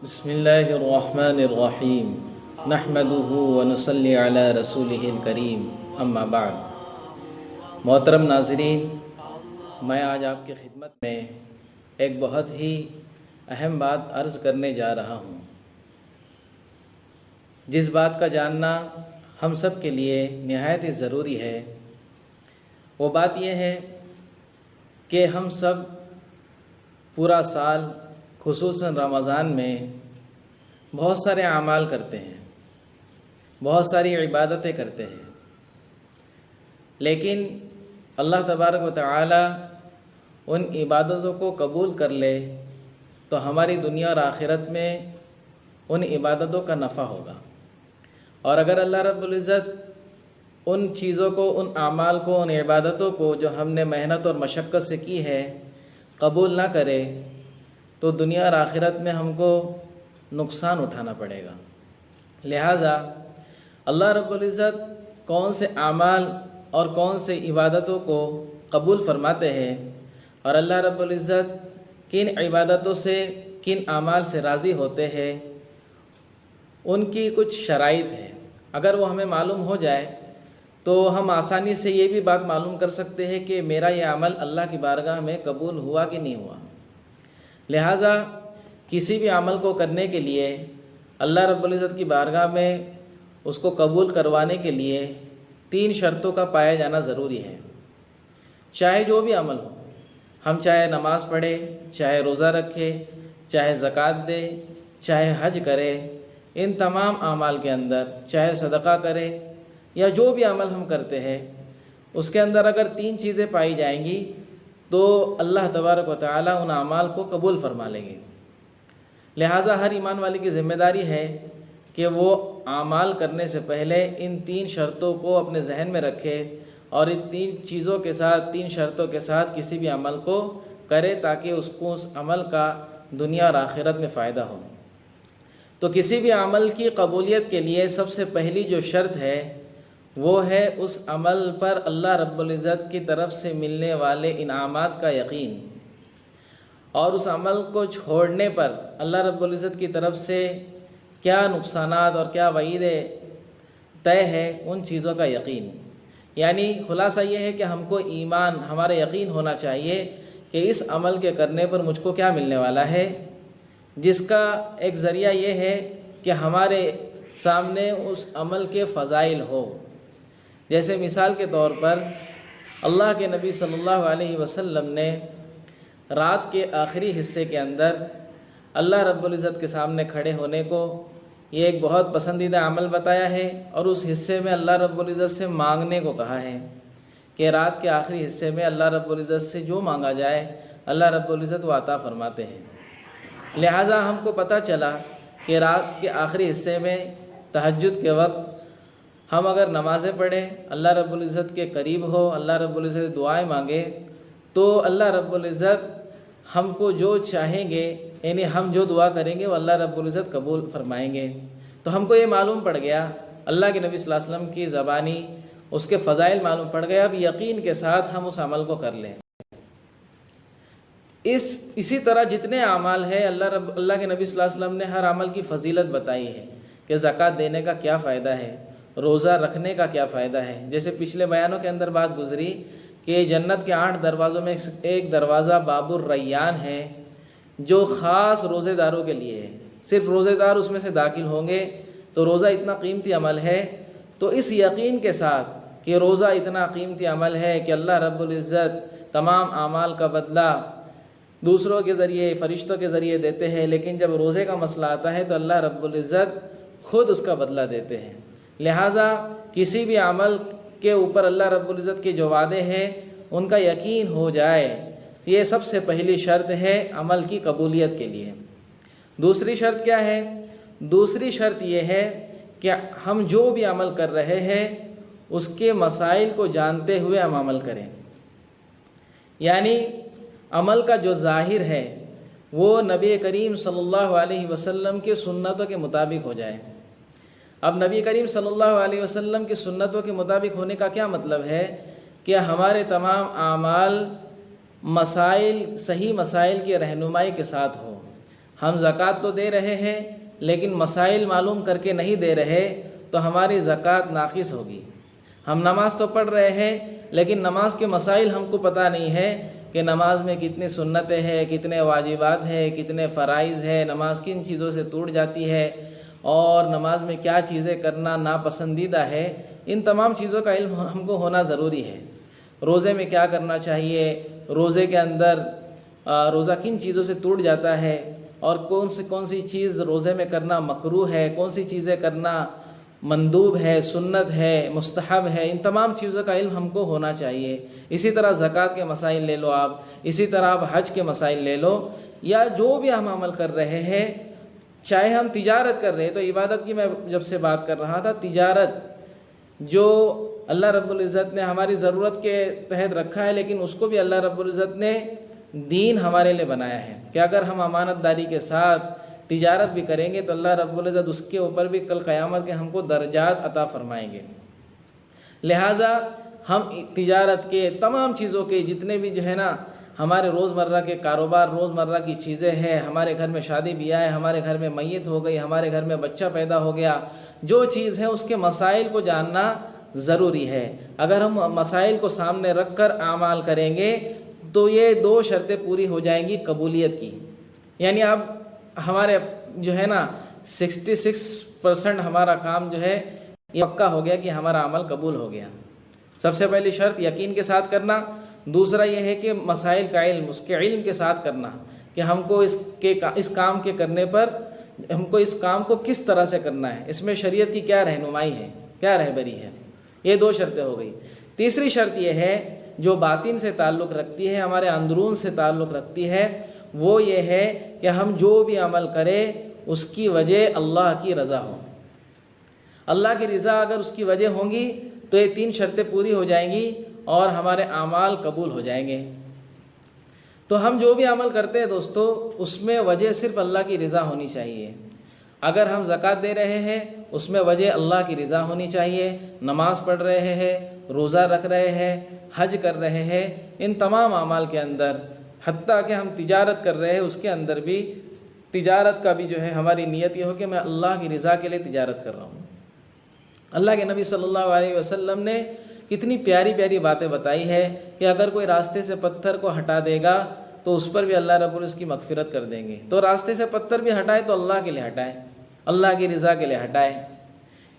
بسم اللہ الرحمن الرحیم نحمدہ ونصلی علی رسولہ الکریم اما بعد۔ محترم ناظرین، میں آج آپ کی خدمت میں ایک بہت ہی اہم بات عرض کرنے جا رہا ہوں، جس بات کا جاننا ہم سب کے لیے نہایت ہی ضروری ہے۔ وہ بات یہ ہے کہ ہم سب پورا سال خصوصاً رمضان میں بہت سارے اعمال کرتے ہیں، بہت ساری عبادتیں کرتے ہیں، لیکن اللہ تبارک و تعالی ان عبادتوں کو قبول کر لے تو ہماری دنیا اور آخرت میں ان عبادتوں کا نفع ہوگا، اور اگر اللہ رب العزت ان چیزوں کو، ان اعمال کو، ان عبادتوں کو جو ہم نے محنت اور مشقت سے کی ہے قبول نہ کرے تو دنیا اور آخرت میں ہم کو نقصان اٹھانا پڑے گا۔ لہٰذا اللہ رب العزت کون سے اعمال اور کون سے عبادتوں کو قبول فرماتے ہیں، اور اللہ رب العزت کن عبادتوں سے، کن اعمال سے راضی ہوتے ہیں، ان کی کچھ شرائط ہیں۔ اگر وہ ہمیں معلوم ہو جائے تو ہم آسانی سے یہ بھی بات معلوم کر سکتے ہیں کہ میرا یہ عمل اللہ کی بارگاہ میں قبول ہوا کہ نہیں ہوا۔ لہٰذا کسی بھی عمل کو کرنے کے لیے اللہ رب العزت کی بارگاہ میں اس کو قبول کروانے کے لیے 3 شرطوں کا پایا جانا ضروری ہے۔ چاہے جو بھی عمل ہو، ہم چاہے نماز پڑھے، چاہے روزہ رکھے، چاہے زکوٰۃ دے، چاہے حج کرے، ان تمام اعمال کے اندر چاہے صدقہ کرے یا جو بھی عمل ہم کرتے ہیں، اس کے اندر اگر 3 چیزیں پائی جائیں گی تو اللہ تبارک و تعالیٰ ان اعمال کو قبول فرما لیں گے۔ لہٰذا ہر ایمان والے کی ذمہ داری ہے کہ وہ اعمال کرنے سے پہلے ان 3 شرطوں کو اپنے ذہن میں رکھے اور ان 3 چیزوں کے ساتھ، 3 شرطوں کے ساتھ کسی بھی عمل کو کرے تاکہ اس کو اس عمل کا دنیا اور آخرت میں فائدہ ہو۔ تو کسی بھی عمل کی قبولیت کے لیے سب سے پہلی جو شرط ہے وہ ہے اس عمل پر اللہ رب العزت کی طرف سے ملنے والے انعامات کا یقین، اور اس عمل کو چھوڑنے پر اللہ رب العزت کی طرف سے کیا نقصانات اور کیا وعیدیں طے ہے ان چیزوں کا یقین۔ یعنی خلاصہ یہ ہے کہ ہم کو ایمان، ہمارا یقین ہونا چاہیے کہ اس عمل کے کرنے پر مجھ کو کیا ملنے والا ہے، جس کا ایک ذریعہ یہ ہے کہ ہمارے سامنے اس عمل کے فضائل ہو۔ جیسے مثال کے طور پر اللہ کے نبی صلی اللہ علیہ وسلم نے رات کے آخری حصے کے اندر اللہ رب العزت کے سامنے کھڑے ہونے کو یہ ایک بہت پسندیدہ عمل بتایا ہے، اور اس حصے میں اللہ رب العزت سے مانگنے کو کہا ہے کہ رات کے آخری حصے میں اللہ رب العزت سے جو مانگا جائے اللہ رب العزت وہ عطا فرماتے ہیں۔ لہٰذا ہم کو پتہ چلا کہ رات کے آخری حصے میں تہجد کے وقت ہم اگر نمازیں پڑھیں، اللہ رب العزت کے قریب ہو، اللہ رب العزت دعائیں مانگے تو اللہ رب العزت ہم کو جو چاہیں گے، یعنی ہم جو دعا کریں گے وہ اللہ رب العزت قبول فرمائیں گے۔ تو ہم کو یہ معلوم پڑ گیا، اللہ کے نبی صلی اللہ علیہ وسلم کی زبانی اس کے فضائل معلوم پڑ گیا۔ اب یقین کے ساتھ ہم اس عمل کو کر لیں۔ اسی طرح جتنے اعمال ہیں اللہ کے نبی صلی اللہ علیہ وسلم نے ہر عمل کی فضیلت بتائی ہے کہ زکوٰۃ دینے کا کیا فائدہ ہے، روزہ رکھنے کا کیا فائدہ ہے۔ جیسے پچھلے بیانوں کے اندر بات گزری کہ جنت کے 8 دروازوں میں ایک دروازہ باب الریان ہے جو خاص روزے داروں کے لیے ہے، صرف روزے دار اس میں سے داخل ہوں گے۔ تو روزہ اتنا قیمتی عمل ہے، تو اس یقین کے ساتھ کہ روزہ اتنا قیمتی عمل ہے کہ اللہ رب العزت تمام اعمال کا بدلہ دوسروں کے ذریعے، فرشتوں کے ذریعے دیتے ہیں، لیکن جب روزے کا مسئلہ آتا ہے تو اللہ رب العزت خود اس کا بدلہ دیتے ہیں۔ لہٰذا کسی بھی عمل کے اوپر اللہ رب العزت کے جو وعدے ہیں ان کا یقین ہو جائے، یہ سب سے پہلی شرط ہے عمل کی قبولیت کے لیے۔ دوسری شرط کیا ہے؟ دوسری شرط یہ ہے کہ ہم جو بھی عمل کر رہے ہیں اس کے مسائل کو جانتے ہوئے ہم عمل کریں، یعنی عمل کا جو ظاہر ہے وہ نبی کریم صلی اللہ علیہ وسلم کی سنتوں کے مطابق ہو جائے۔ اب نبی کریم صلی اللہ علیہ وسلم کی سنتوں کے مطابق ہونے کا کیا مطلب ہے کہ ہمارے تمام اعمال مسائل، صحیح مسائل کی رہنمائی کے ساتھ ہو، ہم زکوٰۃ تو دے رہے ہیں لیکن مسائل معلوم کر کے نہیں دے رہے تو ہماری زکوٰۃ ناقص ہوگی۔ ہم نماز تو پڑھ رہے ہیں لیکن نماز کے مسائل ہم کو پتہ نہیں ہے کہ نماز میں کتنی سنتیں ہیں، کتنے واجبات ہیں، کتنے فرائض ہیں، نماز کن چیزوں سے ٹوٹ جاتی ہے اور نماز میں کیا چیزیں کرنا ناپسندیدہ ہے، ان تمام چیزوں کا علم ہم کو ہونا ضروری ہے۔ روزے میں کیا کرنا چاہیے، روزے کے اندر روزہ کن چیزوں سے ٹوٹ جاتا ہے اور کون سی چیز روزے میں کرنا مکروہ ہے، کون سی چیزیں کرنا مندوب ہے، سنت ہے، مستحب ہے، ان تمام چیزوں کا علم ہم کو ہونا چاہیے۔ اسی طرح زکوٰۃ کے مسائل لے لو آپ، اسی طرح آپ حج کے مسائل لے لو، یا جو بھی ہم عمل کر رہے ہیں، چاہے ہم تجارت کر رہے ہیں، تو عبادت کی میں جب سے بات کر رہا تھا، تجارت جو اللہ رب العزت نے ہماری ضرورت کے تحت رکھا ہے، لیکن اس کو بھی اللہ رب العزت نے دین ہمارے لیے بنایا ہے کہ اگر ہم امانت داری کے ساتھ تجارت بھی کریں گے تو اللہ رب العزت اس کے اوپر بھی کل قیامت کے ہم کو درجات عطا فرمائیں گے۔ لہٰذا ہم تجارت کے تمام چیزوں کے جتنے بھی جو ہے نا ہمارے روزمرہ کے کاروبار، روزمرہ کی چیزیں ہیں، ہمارے گھر میں شادی بیاہ ہے، ہمارے گھر میں میت ہو گئی، ہمارے گھر میں بچہ پیدا ہو گیا، جو چیز ہے اس کے مسائل کو جاننا ضروری ہے۔ اگر ہم مسائل کو سامنے رکھ کر اعمال کریں گے تو یہ دو شرطیں پوری ہو جائیں گی قبولیت کی، یعنی اب ہمارے جو ہے نا 66% ہمارا کام جو ہے یہ پکا ہو گیا کہ ہمارا عمل قبول ہو گیا۔ سب سے پہلی شرط یقین کے ساتھ کرنا، دوسرا یہ ہے کہ مسائل کا علم، اس کے علم کے ساتھ کرنا کہ ہم کو اس کام کے کرنے پر ہم کو اس کام کو کس طرح سے کرنا ہے، اس میں شریعت کی کیا رہنمائی ہے، کیا رہبری ہے۔ یہ دو شرطیں ہو گئی۔ تیسری شرط یہ ہے جو باطن سے تعلق رکھتی ہے، ہمارے اندرون سے تعلق رکھتی ہے، وہ یہ ہے کہ ہم جو بھی عمل کریں اس کی وجہ اللہ کی رضا ہو۔ اللہ کی رضا اگر اس کی وجہ ہوں گی تو یہ تین شرطیں پوری ہو جائیں گی اور ہمارے اعمال قبول ہو جائیں گے۔ تو ہم جو بھی عمل کرتے ہیں دوستو، اس میں وجہ صرف اللہ کی رضا ہونی چاہیے۔ اگر ہم زکوٰۃ دے رہے ہیں اس میں وجہ اللہ کی رضا ہونی چاہیے، نماز پڑھ رہے ہیں، روزہ رکھ رہے ہیں، حج کر رہے ہیں، ان تمام اعمال کے اندر، حتیٰ کہ ہم تجارت کر رہے ہیں اس کے اندر بھی تجارت کا بھی جو ہے ہماری نیت یہ ہو کہ میں اللہ کی رضا کے لیے تجارت کر رہا ہوں۔ اللہ کے نبی صلی اللہ علیہ وسلم نے کتنی پیاری پیاری باتیں بتائی ہے کہ اگر کوئی راستے سے پتھر کو ہٹا دے گا تو اس پر بھی اللہ رب العزت کی مغفرت کر دیں گے۔ تو راستے سے پتھر بھی ہٹائے تو اللہ کے لیے ہٹائے، اللہ کی رضا کے لیے ہٹائے۔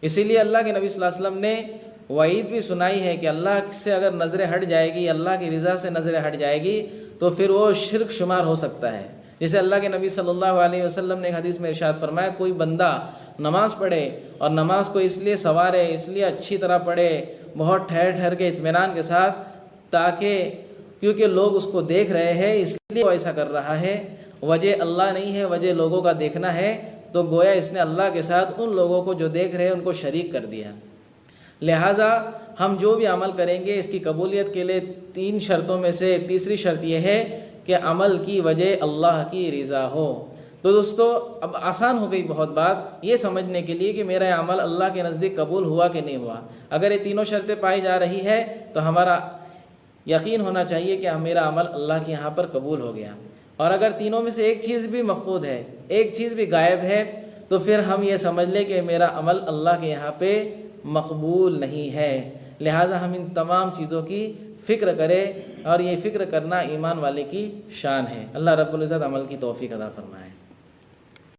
اسی لیے اللہ کے نبی صلی اللہ علیہ وسلم نے وعید بھی سنائی ہے کہ اللہ سے اگر نظریں ہٹ جائے گی، اللہ کی رضا سے نظریں ہٹ جائے گی تو پھر وہ شرک شمار ہو سکتا ہے۔ جیسے اللہ کے نبی صلی اللہ علیہ وسلم نے ایک حدیث میں ارشاد فرمایا، کوئی بندہ نماز پڑھے اور نماز کو اس لیے سنوارے، اس لیے اچھی طرح پڑھے، بہت ٹھہر ٹھہر کے اطمینان کے ساتھ، تاکہ کیونکہ لوگ اس کو دیکھ رہے ہیں اس لیے وہ ایسا کر رہا ہے، وجہ اللہ نہیں ہے، وجہ لوگوں کا دیکھنا ہے، تو گویا اس نے اللہ کے ساتھ ان لوگوں کو جو دیکھ رہے ہیں ان کو شریک کر دیا۔ لہٰذا ہم جو بھی عمل کریں گے اس کی قبولیت کے لیے تین شرطوں میں سے تیسری شرط یہ ہے کہ عمل کی وجہ اللہ کی رضا ہو۔ تو دوستو اب آسان ہو گئی بہت بات یہ سمجھنے کے لیے کہ میرا عمل اللہ کے نزدیک قبول ہوا کہ نہیں ہوا۔ اگر یہ تینوں شرطیں پائی جا رہی ہے تو ہمارا یقین ہونا چاہیے کہ میرا عمل اللہ کے یہاں پر قبول ہو گیا، اور اگر تینوں میں سے ایک چیز بھی مفقود ہے، ایک چیز بھی غائب ہے، تو پھر ہم یہ سمجھ لیں کہ میرا عمل اللہ کے یہاں پہ مقبول نہیں ہے۔ لہٰذا ہم ان تمام چیزوں کی فکر کریں، اور یہ فکر کرنا ایمان والے کی شان ہے۔ اللہ رب العزت عمل کی توفیق عطا فرمائے۔